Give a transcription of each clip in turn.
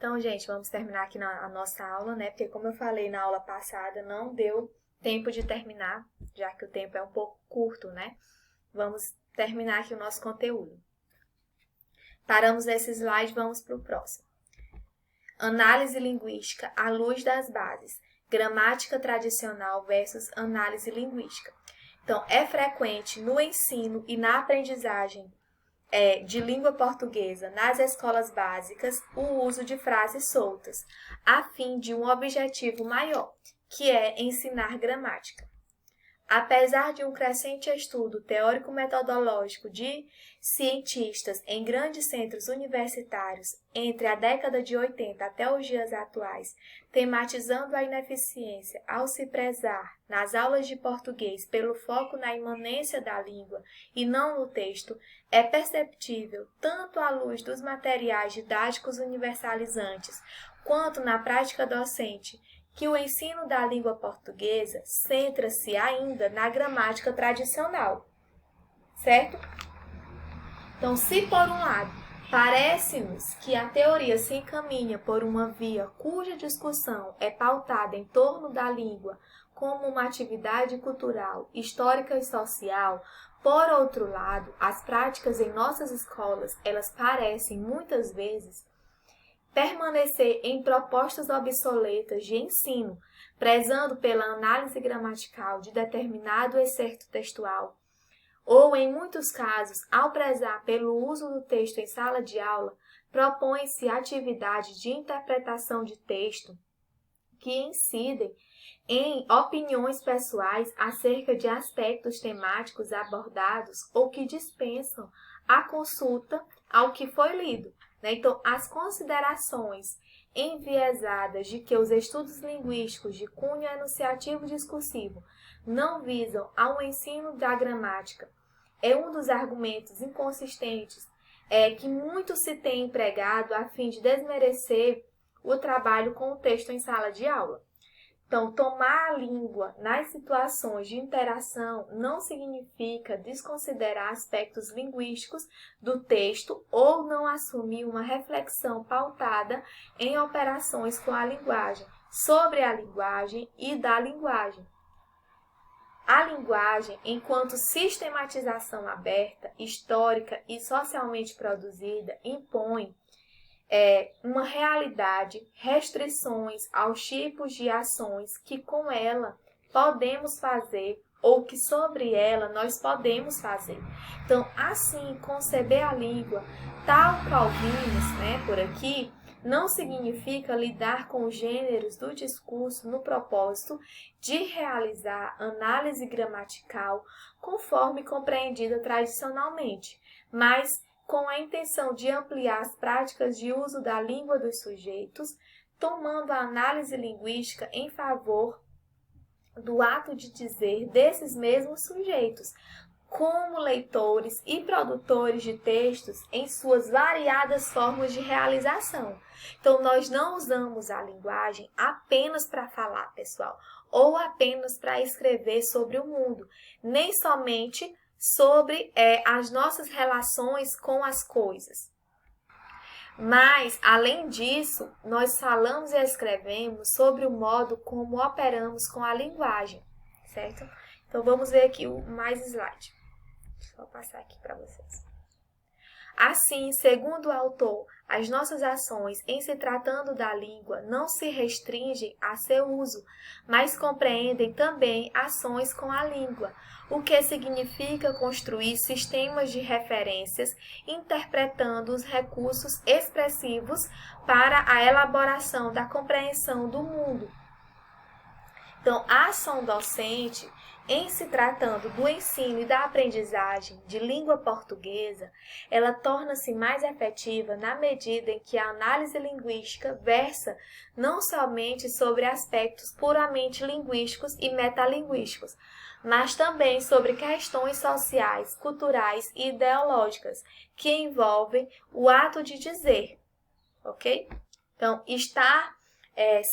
Então, gente, vamos terminar aqui a nossa aula, né? Porque como eu falei na aula passada, não deu tempo de terminar, já que o tempo é um pouco curto, né? Vamos terminar aqui o nosso conteúdo. Paramos nesse slide, vamos para o próximo. Análise linguística à luz das bases. Gramática tradicional versus análise linguística. Então, é frequente no ensino e na aprendizagem de língua portuguesa nas escolas básicas o uso de frases soltas, a fim de um objetivo maior, que é ensinar gramática. Apesar de um crescente estudo teórico-metodológico de cientistas em grandes centros universitários entre a década de 80 até os dias atuais, tematizando a ineficiência ao se prezar nas aulas de português pelo foco na imanência da língua e não no texto, é perceptível, tanto à luz dos materiais didáticos universalizantes, quanto na prática docente, que o ensino da língua portuguesa centra-se ainda na gramática tradicional, certo? Então, se por um lado parece-nos que a teoria se encaminha por uma via cuja discussão é pautada em torno da língua como uma atividade cultural, histórica e social, por outro lado, as práticas em nossas escolas, elas parecem muitas vezes permanecer em propostas obsoletas de ensino, prezando pela análise gramatical de determinado excerto textual, ou, em muitos casos, ao prezar pelo uso do texto em sala de aula, propõe-se atividade de interpretação de texto que incidem em opiniões pessoais acerca de aspectos temáticos abordados ou que dispensam a consulta ao que foi lido. Então, as considerações enviesadas de que os estudos linguísticos de cunho enunciativo discursivo não visam ao ensino da gramática é um dos argumentos inconsistentes que muito se tem empregado a fim de desmerecer o trabalho com o texto em sala de aula. Então, tomar a língua nas situações de interação não significa desconsiderar aspectos linguísticos do texto ou não assumir uma reflexão pautada em operações com a linguagem, sobre a linguagem e da linguagem. A linguagem, enquanto sistematização aberta, histórica e socialmente produzida, impõe uma realidade, restrições aos tipos de ações que com ela podemos fazer ou que sobre ela nós podemos fazer. Então, assim, conceber a língua tal qual vimos, por aqui, não significa lidar com os gêneros do discurso no propósito de realizar análise gramatical conforme compreendida tradicionalmente, mas com a intenção de ampliar as práticas de uso da língua dos sujeitos, tomando a análise linguística em favor do ato de dizer desses mesmos sujeitos, como leitores e produtores de textos em suas variadas formas de realização. Então, nós não usamos a linguagem apenas para falar, pessoal, ou apenas para escrever sobre o mundo, nem somente sobre as nossas relações com as coisas. Mas, além disso, nós falamos e escrevemos sobre o modo como operamos com a linguagem, certo? Então, vamos ver aqui mais slide. Deixa eu passar aqui para vocês. Assim, segundo o autor, as nossas ações em se tratando da língua não se restringem a seu uso, mas compreendem também ações com a língua, o que significa construir sistemas de referências interpretando os recursos expressivos para a elaboração da compreensão do mundo. Então, a ação docente, em se tratando do ensino e da aprendizagem de língua portuguesa, ela torna-se mais efetiva na medida em que a análise linguística versa não somente sobre aspectos puramente linguísticos e metalinguísticos, mas também sobre questões sociais, culturais e ideológicas que envolvem o ato de dizer, ok? Então, estar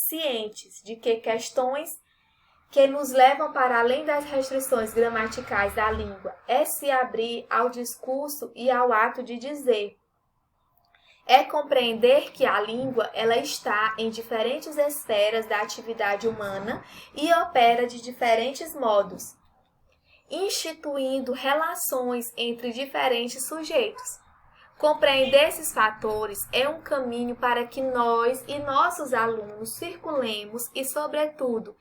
cientes de que questões que nos levam para além das restrições gramaticais da língua é se abrir ao discurso e ao ato de dizer. é compreender que a língua ela está em diferentes esferas da atividade humana e opera de diferentes modos, instituindo relações entre diferentes sujeitos. Compreender esses fatores é um caminho para que nós e nossos alunos circulemos e, sobretudo,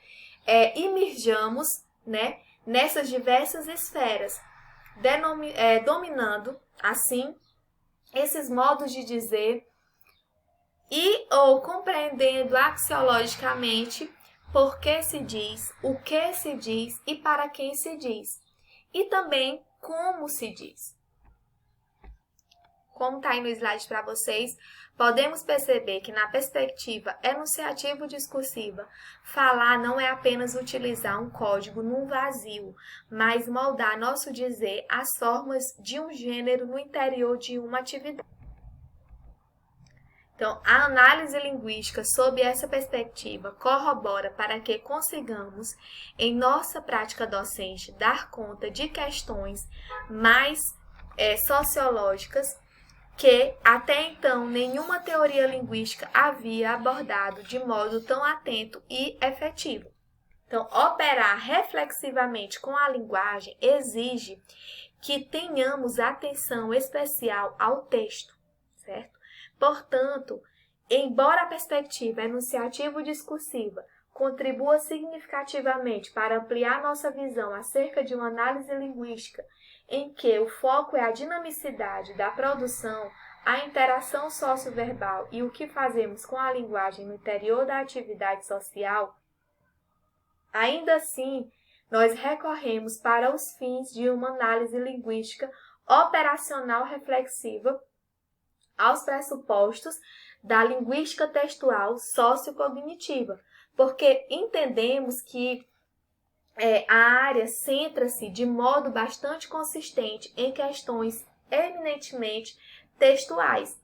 imerjamos, né, nessas diversas esferas, dominando, assim, esses modos de dizer e ou compreendendo axiologicamente por que se diz, o que se diz e para quem se diz, e também como se diz. Como está aí no slide para vocês, podemos perceber que na perspectiva enunciativo-discursiva, falar não é apenas utilizar um código num vazio, mas moldar nosso dizer às formas de um gênero no interior de uma atividade. Então, a análise linguística sob essa perspectiva corrobora para que consigamos, em nossa prática docente, dar conta de questões mais sociológicas que até então nenhuma teoria linguística havia abordado de modo tão atento e efetivo. Então, operar reflexivamente com a linguagem exige que tenhamos atenção especial ao texto, certo? Portanto, embora a perspectiva enunciativo-discursiva contribua significativamente para ampliar nossa visão acerca de uma análise linguística em que o foco é a dinamicidade da produção, a interação socioverbal e o que fazemos com a linguagem no interior da atividade social, ainda assim, nós recorremos para os fins de uma análise linguística operacional reflexiva aos pressupostos da linguística textual sociocognitiva, porque entendemos que a área centra-se de modo bastante consistente em questões eminentemente textuais,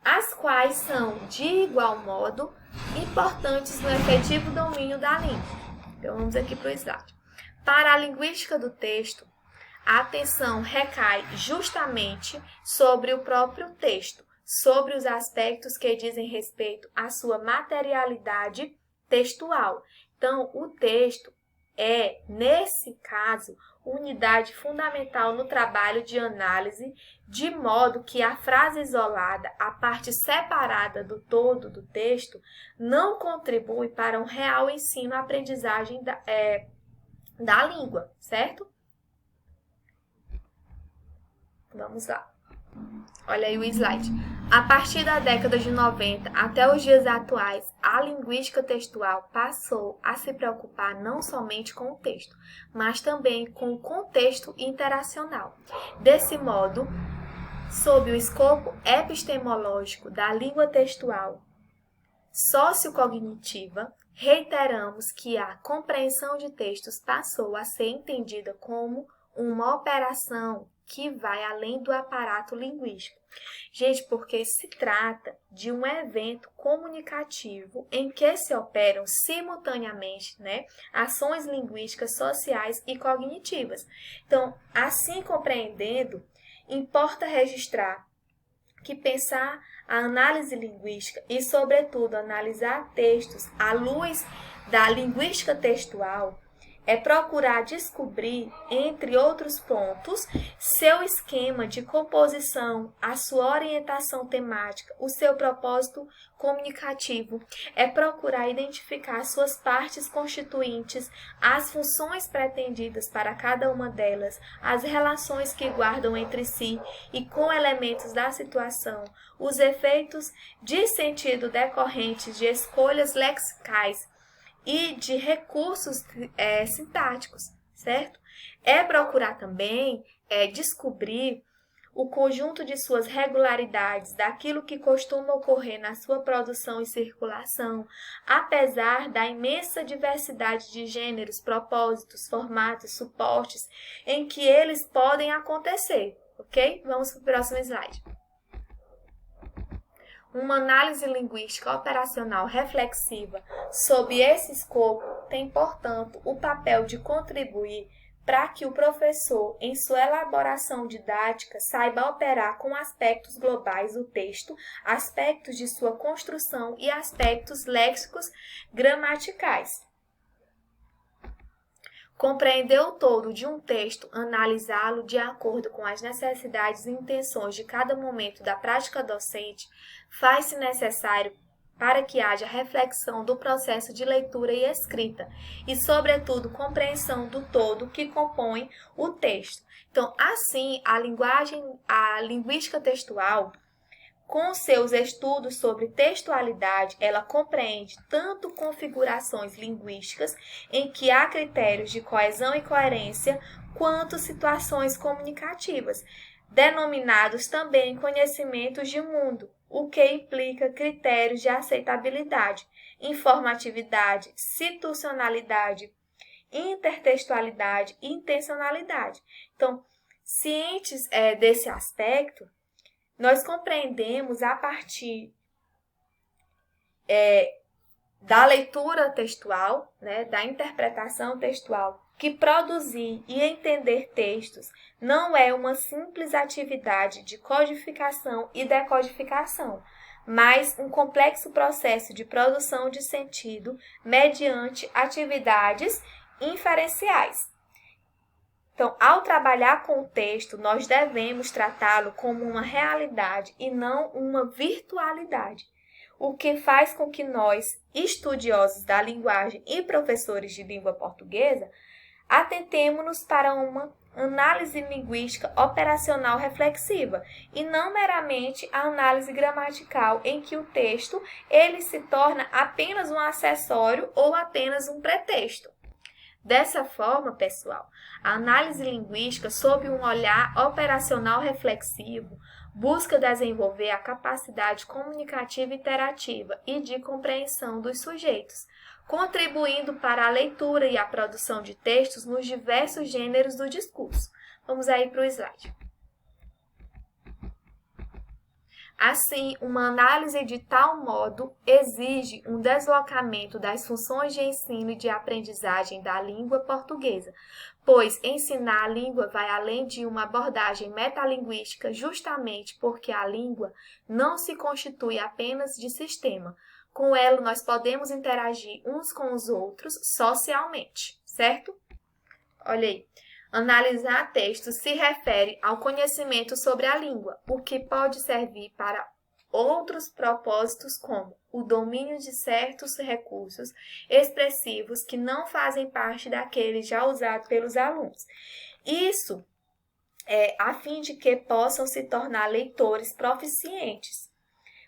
as quais são, de igual modo, importantes no efetivo domínio da língua. Então, vamos aqui para o slide. Para a linguística do texto, a atenção recai justamente sobre o próprio texto, sobre os aspectos que dizem respeito à sua materialidade textual. Então, o texto é, nesse caso, unidade fundamental no trabalho de análise, de modo que a frase isolada, a parte separada do todo do texto, não contribui para um real ensino-aprendizagem da língua, certo? Vamos lá. Olha aí o slide. A partir da década de 90 até os dias atuais, a linguística textual passou a se preocupar não somente com o texto, mas também com o contexto interacional. Desse modo, sob o escopo epistemológico da língua textual sociocognitiva, reiteramos que a compreensão de textos passou a ser entendida como uma operação que vai além do aparato linguístico. Gente, porque se trata de um evento comunicativo em que se operam simultaneamente, né, ações linguísticas, sociais e cognitivas. Então, assim compreendendo, importa registrar que pensar a análise linguística e, sobretudo, analisar textos à luz da linguística textual é procurar descobrir, entre outros pontos, seu esquema de composição, a sua orientação temática, o seu propósito comunicativo. É procurar identificar suas partes constituintes, as funções pretendidas para cada uma delas, as relações que guardam entre si e com elementos da situação, os efeitos de sentido decorrentes de escolhas lexicais e de recursos sintáticos, certo? É procurar também descobrir o conjunto de suas regularidades, daquilo que costuma ocorrer na sua produção e circulação, apesar da imensa diversidade de gêneros, propósitos, formatos, suportes em que eles podem acontecer, ok? Vamos para o próximo slide. Uma análise linguística operacional reflexiva sob esse escopo tem, portanto, o papel de contribuir para que o professor, em sua elaboração didática, saiba operar com aspectos globais do texto, aspectos de sua construção e aspectos léxicos gramaticais. Compreender o todo de um texto, analisá-lo de acordo com as necessidades e intenções de cada momento da prática docente, faz-se necessário para que haja reflexão do processo de leitura e escrita e, sobretudo, compreensão do todo que compõe o texto. Então, assim, a linguística textual, com seus estudos sobre textualidade, ela compreende tanto configurações linguísticas em que há critérios de coesão e coerência, quanto situações comunicativas, denominados também conhecimentos de mundo, o que implica critérios de aceitabilidade, informatividade, situacionalidade, intertextualidade e intencionalidade. Então, cientes desse aspecto, nós compreendemos a partir da leitura textual, né, da interpretação textual, que produzir e entender textos não é uma simples atividade de codificação e decodificação, mas um complexo processo de produção de sentido mediante atividades inferenciais. Então, ao trabalhar com o texto, nós devemos tratá-lo como uma realidade e não uma virtualidade, o que faz com que nós, estudiosos da linguagem e professores de língua portuguesa, atentemo-nos para uma análise linguística operacional reflexiva e não meramente a análise gramatical, em que o texto ele se torna apenas um acessório ou apenas um pretexto. Dessa forma, pessoal, a análise linguística, sob um olhar operacional reflexivo, busca desenvolver a capacidade comunicativa interativa e de compreensão dos sujeitos, contribuindo para a leitura e a produção de textos nos diversos gêneros do discurso. Vamos aí para o slide. Assim, uma análise de tal modo exige um deslocamento das funções de ensino e de aprendizagem da língua portuguesa, pois ensinar a língua vai além de uma abordagem metalinguística, justamente porque a língua não se constitui apenas de sistema. Com ela, nós podemos interagir uns com os outros socialmente, certo? Olha aí. Analisar textos se refere ao conhecimento sobre a língua, o que pode servir para outros propósitos, como o domínio de certos recursos expressivos que não fazem parte daqueles já usados pelos alunos. Isso a fim de que possam se tornar leitores proficientes.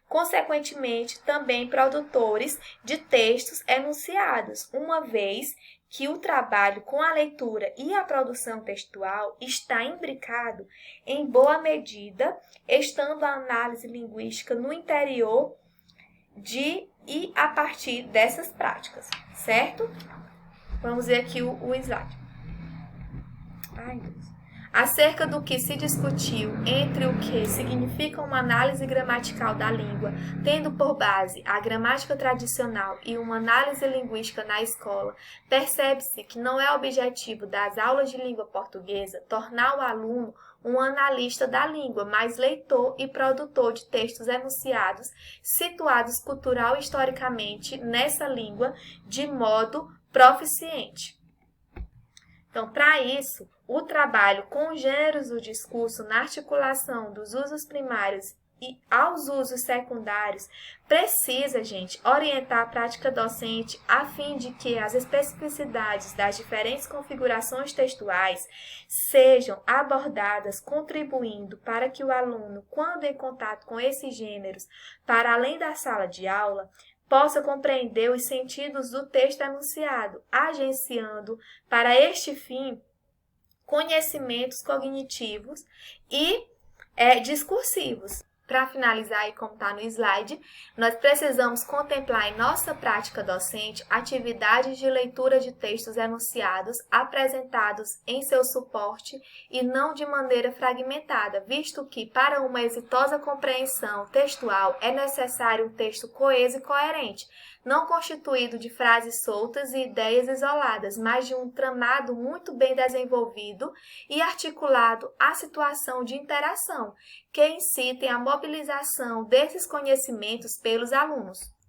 Consequentemente, também produtores de textos enunciados, uma vez que o trabalho com a leitura e a produção textual está imbricado, em boa medida, estando a análise linguística no interior de e a partir dessas práticas, certo? Vamos ver aqui o slide. Ai, Deus. Acerca do que se discutiu entre o que significa uma análise gramatical da língua, tendo por base a gramática tradicional e uma análise linguística na escola, percebe-se que não é objetivo das aulas de língua portuguesa tornar o aluno um analista da língua, mas leitor e produtor de textos enunciados, situados cultural e historicamente nessa língua de modo proficiente. Então, para isso, o trabalho com os gêneros do discurso na articulação dos usos primários e aos usos secundários precisa, gente, orientar a prática docente a fim de que as especificidades das diferentes configurações textuais sejam abordadas, contribuindo para que o aluno, quando em contato com esses gêneros, para além da sala de aula, possa compreender os sentidos do texto enunciado, agenciando, para este fim, conhecimentos cognitivos e discursivos. Para finalizar, e como está no slide, nós precisamos contemplar em nossa prática docente atividades de leitura de textos enunciados apresentados em seu suporte e não de maneira fragmentada, visto que, para uma exitosa compreensão textual, é necessário um texto coeso e coerente, não constituído de frases soltas e ideias isoladas, mas de um tramado muito bem desenvolvido e articulado à situação de interação, que incitem a mobilização desses conhecimentos pelos alunos.